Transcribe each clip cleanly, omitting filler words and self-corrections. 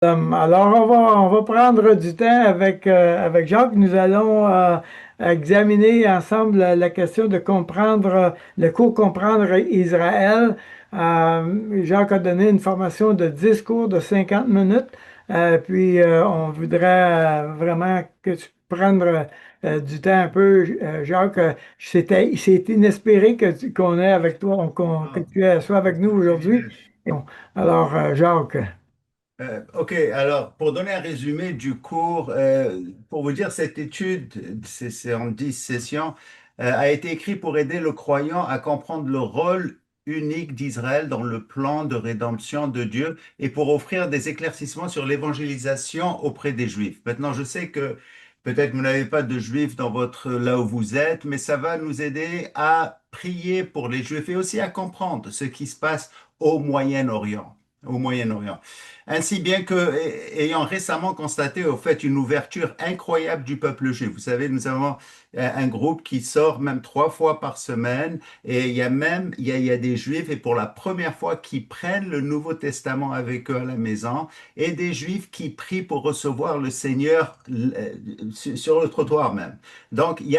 Alors, on va prendre du temps avec Jacques. Nous allons examiner ensemble la question de comprendre le cours Comprendre Israël. Jacques a donné une formation de 10 cours de 50 minutes. Puis, on voudrait vraiment que tu prennes du temps un peu, Jacques. C'est inespéré qu'on ait avec toi, que Ah, tu sois avec nous c'est un aujourd'hui. privilège. Et alors, Jacques. Ok, alors pour donner un résumé du cours, pour vous dire, cette étude, c'est en 10 sessions, a été écrite pour aider le croyant à comprendre le rôle unique d'Israël dans le plan de rédemption de Dieu et pour offrir des éclaircissements sur l'évangélisation auprès des Juifs. Maintenant, je sais que peut-être vous n'avez pas de Juifs dans là où vous êtes, mais ça va nous aider à prier pour les Juifs et aussi à comprendre ce qui se passe au Moyen-Orient. Au Moyen-Orient. Ainsi bien que, ayant récemment constaté au fait une ouverture incroyable du peuple juif. Vous savez, nous avons un groupe qui sort même 3 fois par semaine et il y a des juifs et pour la première fois qui prennent le Nouveau Testament avec eux à la maison et des juifs qui prient pour recevoir le Seigneur sur le trottoir même. Donc, il y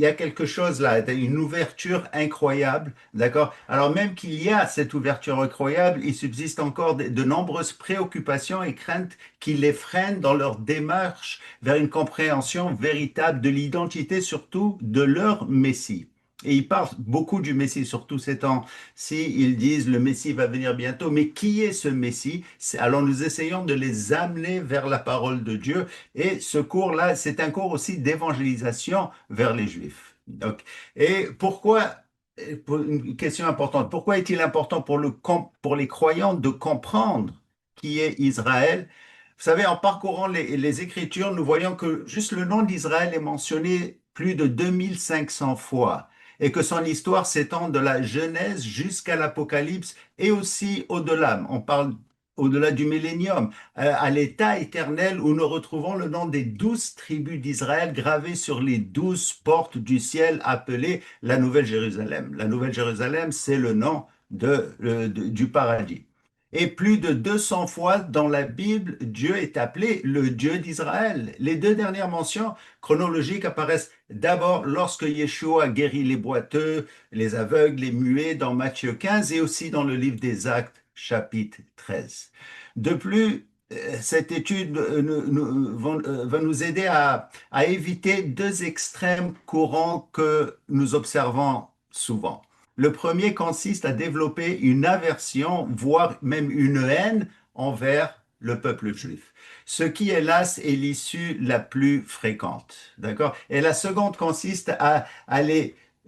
a quelque chose là, une ouverture incroyable, d'accord? Alors même qu'il y a cette ouverture incroyable, il subsiste encore de nombreuses préoccupations et craintes qui les freinent dans leur démarche vers une compréhension véritable de l'identité, surtout de leur Messie. Et ils parlent beaucoup du Messie, surtout ces temps-ci. Ils disent le Messie va venir bientôt. Mais qui est ce Messie? Alors nous essayons de les amener vers la parole de Dieu. Et ce cours-là, c'est un cours aussi d'évangélisation vers les Juifs. Donc, et pourquoi une question importante. Pourquoi est-il important pour les croyants de comprendre qui est Israël? Vous savez, en parcourant les Écritures, nous voyons que juste le nom d'Israël est mentionné plus de 2500 fois et que son histoire s'étend de la Genèse jusqu'à l'Apocalypse et aussi au-delà. On parle au-delà du millénium, à l'état éternel où nous retrouvons le nom des 12 tribus d'Israël gravées sur les 12 portes du ciel appelées la Nouvelle Jérusalem. La Nouvelle Jérusalem, c'est le nom du paradis. Et plus de 200 fois dans la Bible, Dieu est appelé le Dieu d'Israël. Les deux dernières mentions chronologiques apparaissent d'abord lorsque Yeshua guérit les boiteux, les aveugles, les muets dans Matthieu 15 et aussi dans le livre des Actes, chapitre 13. De plus, cette étude va nous aider à éviter deux extrêmes courants que nous observons souvent. Le premier consiste à développer une aversion, voire même une haine envers le peuple juif. Ce qui, hélas, est l'issue la plus fréquente. D'accord? Et la seconde consiste à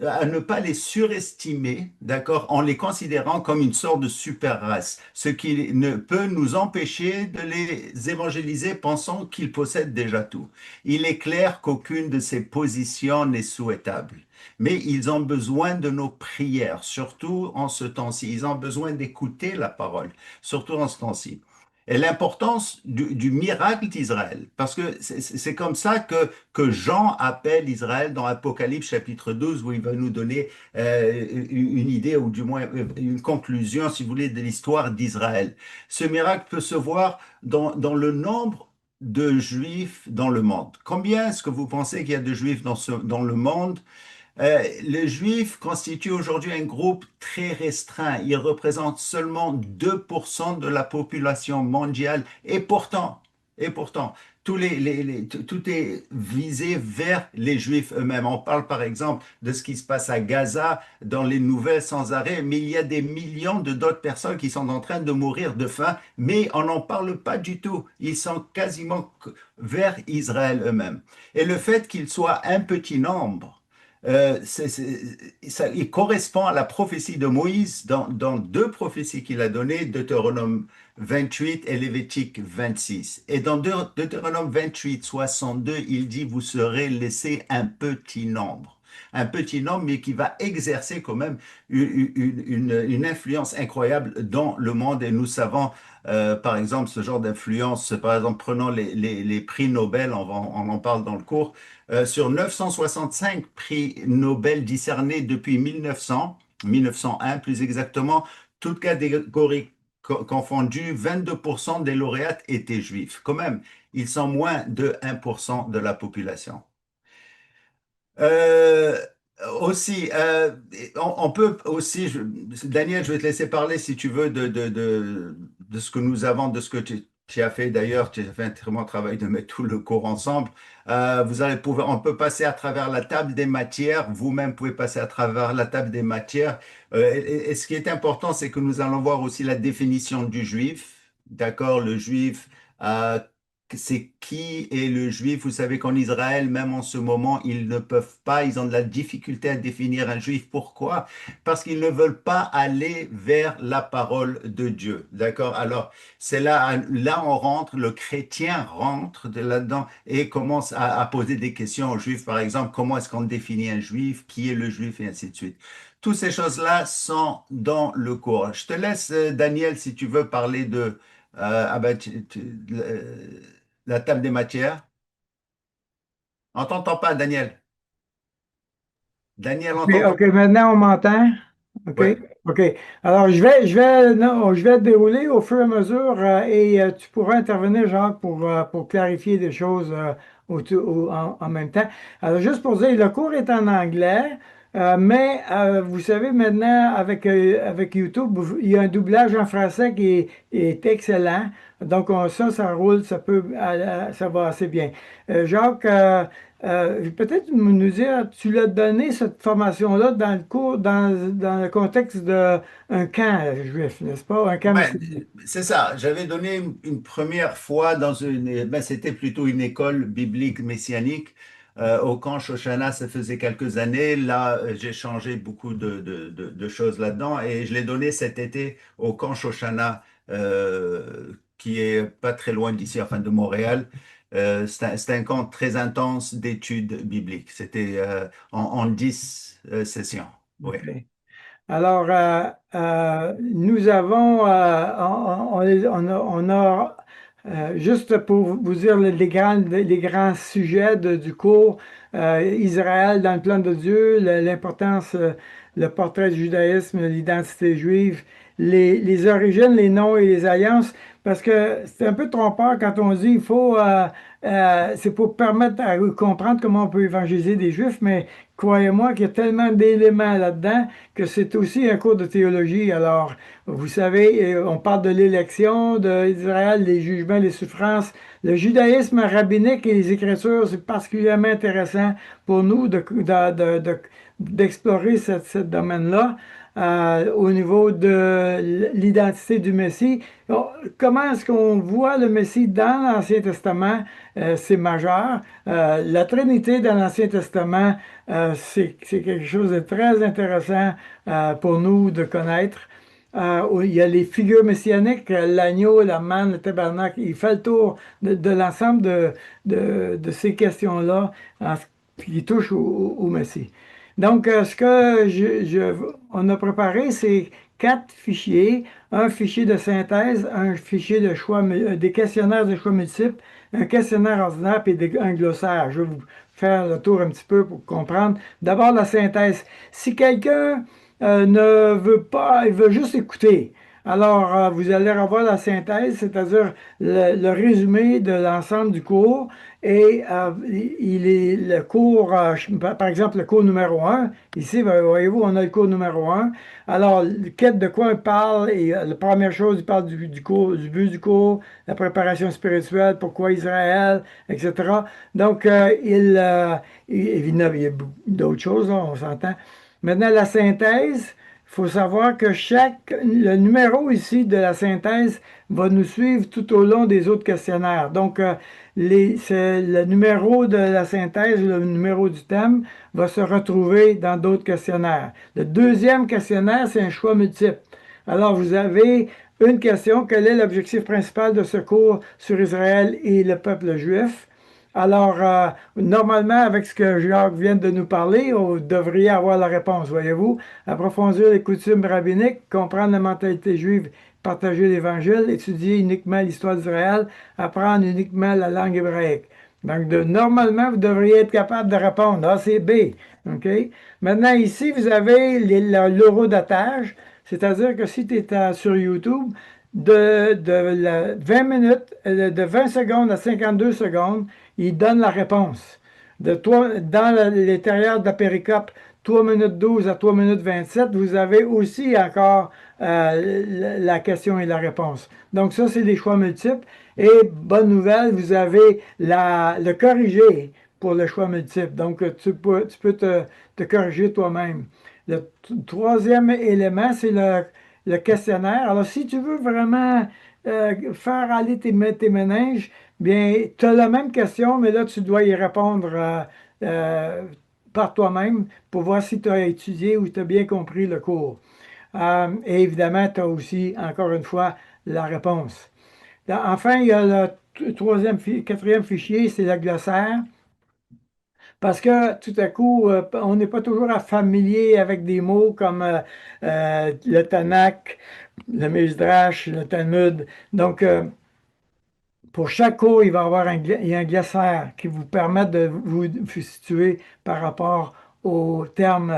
ne pas les surestimer, d'accord, en les considérant comme une sorte de super race, ce qui ne peut nous empêcher de les évangéliser pensant qu'ils possèdent déjà tout. Il est clair qu'aucune de ces positions n'est souhaitable. Mais ils ont besoin de nos prières, surtout en ce temps-ci. Ils ont besoin d'écouter la parole, surtout en ce temps-ci. Et l'importance du miracle d'Israël, parce que c'est comme ça que Jean appelle Israël dans Apocalypse chapitre 12, où il va nous donner une idée, ou du moins une conclusion, si vous voulez, de l'histoire d'Israël. Ce miracle peut se voir dans le nombre de juifs dans le monde. Combien est-ce que vous pensez qu'il y a de juifs dans le monde? Les Juifs constituent aujourd'hui un groupe très restreint. Ils représentent seulement 2% de la population mondiale. Et pourtant, tout est visé vers les Juifs eux-mêmes. On parle par exemple de ce qui se passe à Gaza dans les nouvelles sans arrêt, mais il y a des millions de d'autres personnes qui sont en train de mourir de faim, mais on n'en parle pas du tout. Ils sont quasiment vers Israël eux-mêmes. Et le fait qu'ils soient un petit nombre, il correspond à la prophétie de Moïse dans deux prophéties qu'il a données, Deutéronome 28 et Lévitique 26. Et dans Deutéronome 28, 62, il dit, vous serez laissé un petit nombre. Un petit nombre, mais qui va exercer quand même une influence incroyable dans le monde. Et nous savons, par exemple, ce genre d'influence, par exemple, prenons les prix Nobel, on en parle dans le cours, sur 965 prix Nobel discernés depuis 1900, 1901 plus exactement, toutes catégories confondu, 22% des lauréates étaient juifs. Quand même, ils sont moins de 1% de la population. Euh, Aussi, on peut aussi, Daniel, je vais te laisser parler si tu veux de ce que nous avons, de ce que tu as fait d'ailleurs. Tu as fait un très bon travail de mettre tout le cours ensemble. Vous allez pouvoir, on peut passer à travers la table des matières. Vous-même pouvez passer à travers la table des matières. Et ce qui est important, c'est que nous allons voir aussi la définition du juif. D'accord, le juif. euh, c'est qui est le juif? Vous savez qu'en Israël, même en ce moment, ils ne peuvent pas, ils ont de la difficulté à définir un juif. Pourquoi? Parce qu'ils ne veulent pas aller vers la parole de Dieu. D'accord? Alors, c'est là on rentre, le chrétien rentre là-dedans et commence à poser des questions aux juifs. Par exemple, comment est-ce qu'on définit un juif? Qui est le juif? Et ainsi de suite. Toutes ces choses-là sont dans le cours. Je te laisse, Daniel, si tu veux parler de ah ben, la table des matières. On t'entend pas, Daniel. Daniel, on OK, t'entend OK, pas. maintenant on m'entend. OK, Ouais. OK. Alors, non, je vais dérouler au fur et à mesure et tu pourras intervenir, Jacques, pour clarifier des choses en même temps. Alors, juste pour dire, le cours est en anglais, mais vous savez, maintenant, avec YouTube, il y a un doublage en français est excellent. Donc, ça roule, ça va assez bien. Jacques, peut-être nous dire, tu l'as donné cette formation-là dans le cours, dans le contexte d'un camp juif, n'est-ce pas? Un camp Ouais, missionnaire. c'est ça. J'avais donné une première fois dans ben, c'était plutôt une école biblique messianique au camp Shoshana. Ça faisait quelques années. Là, j'ai changé beaucoup de choses là-dedans et je l'ai donné cet été au camp Shoshana, qui est pas très loin d'ici, enfin de Montréal. C'est un camp très intense d'études bibliques. C'était en 10 sessions. Oui. OK. Alors, nous avons, juste pour vous dire les grands sujets du cours, Israël dans le plan de Dieu, l'importance, le portrait du judaïsme, l'identité juive, les origines, les noms et les alliances, parce que c'est un peu trompeur quand on dit c'est pour permettre à comprendre comment on peut évangéliser des Juifs, mais croyez-moi qu'il y a tellement d'éléments là-dedans que c'est aussi un cours de théologie. Alors, vous savez, on parle de l'élection d'Israël, les jugements, les souffrances. Le judaïsme rabbinique et les Écritures, c'est particulièrement intéressant pour nous d'explorer ce domaine-là. Au niveau de l'identité du Messie. Comment est-ce qu'on voit le Messie dans l'Ancien Testament? C'est majeur. La Trinité dans l'Ancien Testament, c'est quelque chose de très intéressant pour nous de connaître. Il y a les figures messianiques, l'agneau, la manne, le tabernacle. Il fait le tour de l'ensemble de ces questions-là qui touchent au Messie. Donc, ce que on a préparé, c'est 4 fichiers, un fichier de synthèse, un fichier de choix, des questionnaires de choix multiples, un questionnaire ordinaire et un glossaire. Je vais vous faire le tour un petit peu pour comprendre. D'abord, la synthèse. Si quelqu'un ne veut pas, il veut juste écouter, alors vous allez avoir la synthèse, c'est-à-dire le résumé de l'ensemble du cours. Et il est le cours, par exemple, le cours numéro un. Ici, voyez-vous, on a le cours numéro un. Alors, quête de quoi il parle? Et la première chose, il parle du cours, du but du cours, la préparation spirituelle, pourquoi Israël, etc. Donc, évidemment, il y a d'autres choses, là, on s'entend. Maintenant, la synthèse, il faut savoir que le numéro ici de la synthèse va nous suivre tout au long des autres questionnaires. Donc, c'est le numéro de la synthèse, le numéro du thème va se retrouver dans d'autres questionnaires. Le deuxième questionnaire, c'est un choix multiple. Alors, vous avez une question, quel est l'objectif principal de ce cours sur Israël et le peuple juif? Alors, normalement, avec ce que Jacques vient de nous parler, on devrait avoir la réponse, voyez-vous. Approfondir les coutumes rabbiniques, comprendre la mentalité juive, partager l'Évangile, étudier uniquement l'histoire d'Israël, apprendre uniquement la langue hébraïque. Donc, normalement, vous devriez être capable de répondre. A, c'est B. OK? Maintenant, ici, vous avez l'horodatage, c'est-à-dire que si tu es sur YouTube, de 20 minutes, de 20 secondes à 52 secondes, il donne la réponse. Dans l'intérieur de la péricope, 3 minutes 12 à 3 minutes 27, vous avez aussi encore la question et la réponse. Donc ça, c'est des choix multiples. Et bonne nouvelle, vous avez le corrigé pour le choix multiple. Donc tu peux te corriger toi-même. Le troisième élément, c'est le questionnaire. Alors, si tu veux vraiment faire aller tes méninges, bien, tu as la même question, mais là, tu dois y répondre euh, par toi-même pour voir si tu as étudié ou tu as bien compris le cours. Et évidemment, tu as aussi, encore une fois, la réponse. Enfin, il y a le quatrième fichier, c'est le glossaire. Parce que tout à coup, on n'est pas toujours familier avec des mots comme le Tanakh, le Midrash, le Talmud. Donc, pour chaque cours, il va y avoir il y a un glossaire qui vous permet de vous situer par rapport aux termes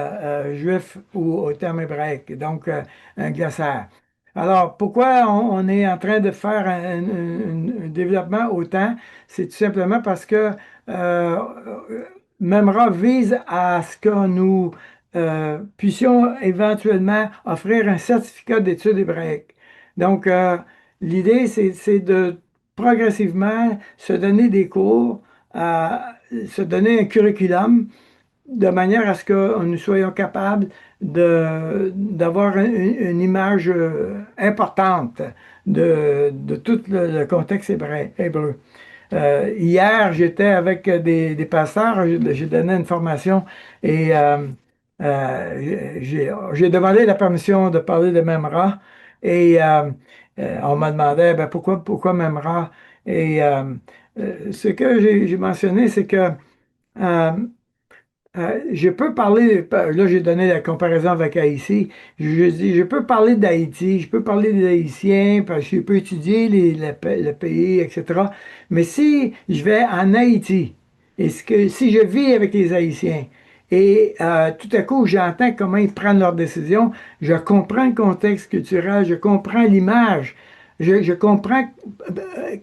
juifs ou aux termes hébraïques. Donc, un glossaire. Alors, pourquoi on est en train de faire un développement autant? C'est tout simplement parce que euh, Memra vise à ce que nous puissions éventuellement offrir un certificat d'études hébraïques. Donc, l'idée, c'est de progressivement se donner des cours, se donner un curriculum de manière à ce que nous soyons capables d'avoir une image importante de tout le contexte hébreu. Hier, j'étais avec des pasteurs, j'ai donné une formation et j'ai demandé la permission de parler de Memra et on m'a demandé ben, pourquoi Memra. Et ce que j'ai mentionné, c'est que euh, je peux parler, là j'ai donné la comparaison avec Haïti, je dis, je peux parler d'Haïti, je peux parler des Haïtiens, parce que je peux étudier le pays, etc. Mais si je vais en Haïti, si je vis avec les Haïtiens, et tout à coup j'entends comment ils prennent leurs décisions, je comprends le contexte culturel, je comprends l'image, je comprends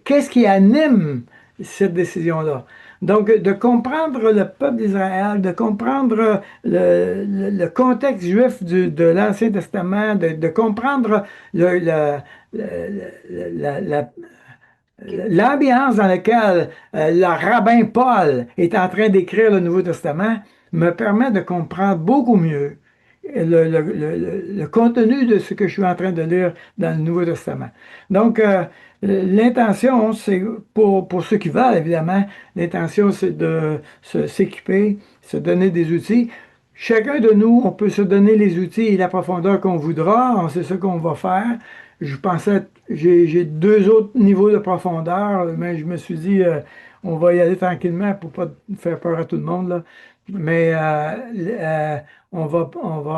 qu'est-ce qui anime cette décision-là. Donc, de comprendre le peuple d'Israël, de comprendre le contexte juif de l'Ancien Testament, de comprendre le- le- la- l'ambiance dans laquelle le rabbin Paul est en train d'écrire le Nouveau Testament, me permet de comprendre beaucoup mieux le contenu de ce que je suis en train de lire dans le Nouveau Testament. Donc, l'intention, c'est pour ceux qui veulent, évidemment, l'intention, c'est de s'équiper, se donner des outils. Chacun de nous, on peut se donner les outils et la profondeur qu'on voudra, c'est ce qu'on va faire. Je pensais, j'ai deux autres niveaux de profondeur, mais je me suis dit, on va y aller tranquillement pour pas faire peur à tout le monde, là. Mais on va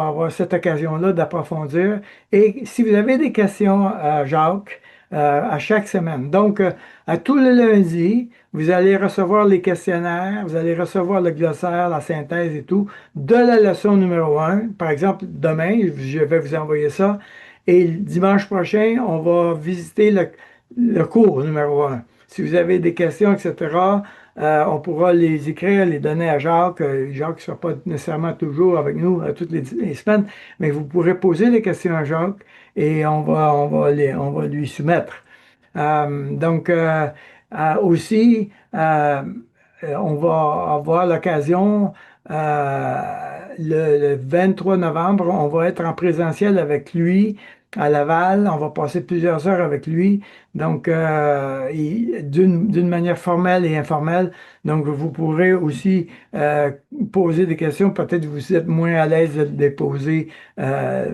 avoir cette occasion-là d'approfondir. Et si vous avez des questions, Jacques, à chaque semaine. Donc, à tous les lundis, vous allez recevoir les questionnaires, vous allez recevoir le glossaire, la synthèse et tout de la leçon numéro un. Par exemple, demain, je vais vous envoyer ça. Et le dimanche prochain, on va visiter le cours numéro un. Si vous avez des questions, etc., on pourra les écrire, les donner à Jacques. Jacques ne sera pas nécessairement toujours avec nous toutes les semaines, mais vous pourrez poser les questions à Jacques et on va lui soumettre. Donc, aussi, on va avoir l'occasion, le 23 novembre, on va être en présentiel avec lui à Laval. On va passer plusieurs heures avec lui, donc d'une manière formelle et informelle. Donc, vous pourrez aussi poser des questions. Peut-être vous êtes moins à l'aise de les poser à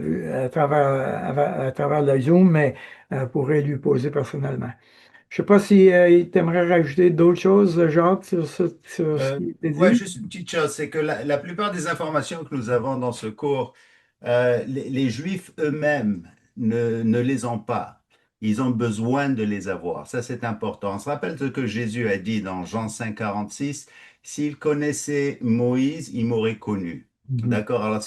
travers le Zoom, mais pourrez lui poser personnellement. Je ne sais pas si il t'aimerait rajouter d'autres choses, Jacques, sur ce qui était Ouais, dit. juste une petite chose, c'est que la plupart des informations que nous avons dans ce cours, les Juifs eux-mêmes ne les ont pas. Ils ont besoin de les avoir. Ça, c'est important. On se rappelle ce que Jésus a dit dans Jean 5, 46. S'il connaissait Moïse, il m'aurait connu. Mhm. D'accord? Alors,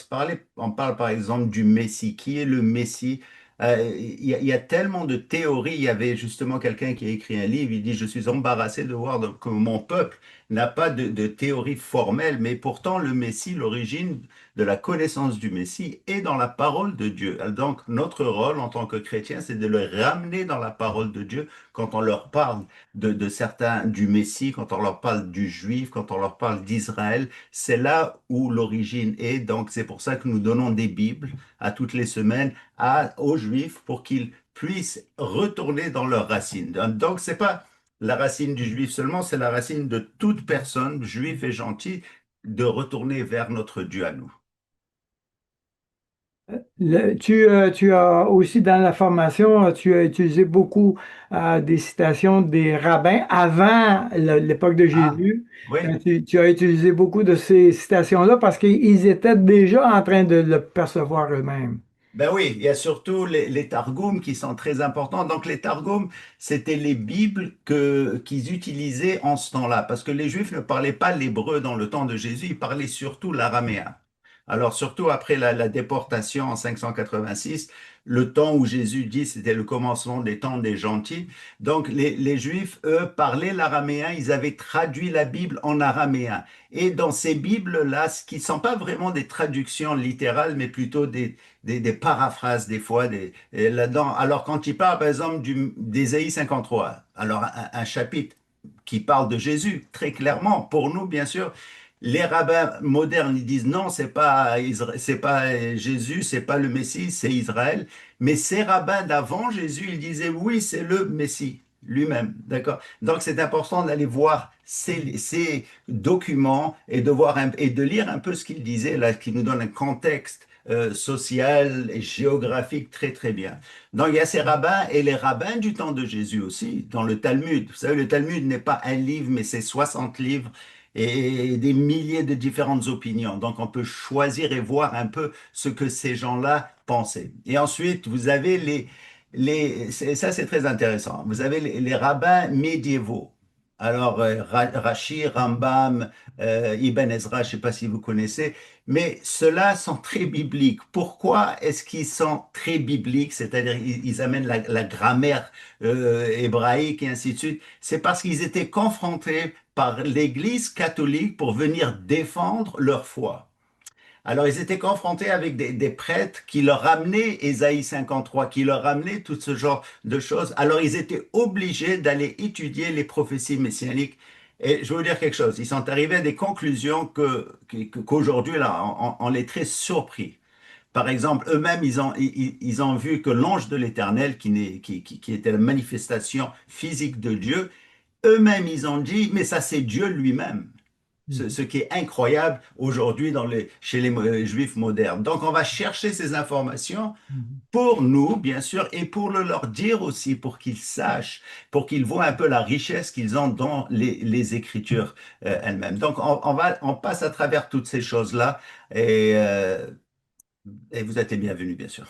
on parle par exemple du Messie. Qui est le Messie? Il y a tellement de théories. Il y avait justement quelqu'un qui a écrit un livre, il dit, je suis embarrassé de voir que mon peuple n'a pas de théorie formelle, mais pourtant le Messie, l'origine de la connaissance du Messie est dans la parole de Dieu. Donc notre rôle en tant que chrétien, c'est de le ramener dans la parole de Dieu quand on leur parle de certains du Messie, quand on leur parle du Juif, quand on leur parle d'Israël. C'est là où l'origine est. Donc c'est pour ça que nous donnons des Bibles à toutes les semaines aux Juifs pour qu'ils puissent retourner dans leurs racines. Donc, c'est pas la racine du Juif seulement, c'est la racine de toute personne, juif et gentil, de retourner vers notre Dieu à nous. Tu as aussi dans la formation, tu as utilisé beaucoup des citations des rabbins avant l'époque de Ah, Jésus. oui. Tu as utilisé beaucoup de ces citations-là parce qu'ils étaient déjà en train de le percevoir eux-mêmes. Ben oui, il y a surtout les Targums qui sont très importants. Donc les Targums, c'était les Bibles qu'ils utilisaient en ce temps-là, parce que les Juifs ne parlaient pas l'hébreu dans le temps de Jésus, ils parlaient surtout l'araméen. Alors surtout après la déportation en 586, le temps où Jésus dit c'était le commencement des temps des gentils. Donc les Juifs, eux, parlaient l'araméen, ils avaient traduit la Bible en araméen. Et dans ces Bibles-là, ce qui ne sont pas vraiment des traductions littérales, mais plutôt des paraphrases des fois là-dedans. Alors quand il parle par exemple d'Ésaïe 53, alors un chapitre qui parle de Jésus, très clairement, pour nous bien sûr, les rabbins modernes ils disent non, c'est pas Jésus, c'est pas le Messie, c'est Israël. Mais ces rabbins d'avant Jésus, ils disaient oui, c'est le Messie lui-même, d'accord? Donc c'est important d'aller voir ces documents et et de lire un peu ce qu'il disait là, qui nous donne un contexte social et géographique très très bien. Donc il y a ces rabbins et les rabbins du temps de Jésus aussi, dans le Talmud. Vous savez, le Talmud n'est pas un livre, mais c'est 60 livres et des milliers de différentes opinions. Donc on peut choisir et voir un peu ce que ces gens-là pensaient. Et ensuite, vous avez ça c'est très intéressant, vous avez les rabbins médiévaux. Alors, Rashi, Rambam, Ibn Ezra, je ne sais pas si vous connaissez, mais ceux-là sont très bibliques. Pourquoi est-ce qu'ils sont très bibliques? C'est-à-dire, ils amènent la grammaire hébraïque et ainsi de suite. C'est parce qu'ils étaient confrontés par l'Église catholique pour venir défendre leur foi. Alors, ils étaient confrontés avec des prêtres qui leur ramenaient Ésaïe 53, qui leur ramenaient tout ce genre de choses. Alors, ils étaient obligés d'aller étudier les prophéties messianiques. Et je vais vous dire quelque chose, ils sont arrivés à des conclusions qu'aujourd'hui, là, on est très surpris. Par exemple, eux-mêmes, ils ont vu que l'ange de l'Éternel, qui était la manifestation physique de Dieu, eux-mêmes, ils ont dit, mais ça, c'est Dieu lui-même. Ce qui est incroyable aujourd'hui chez les juifs modernes. Donc, on va chercher ces informations Mhm. pour nous, bien sûr, et pour le leur dire aussi, pour qu'ils sachent, pour qu'ils voient un peu la richesse qu'ils ont dans les Écritures elles-mêmes. Donc, on passe à travers toutes ces choses-là et, euh, et vous êtes les bienvenus, bien sûr.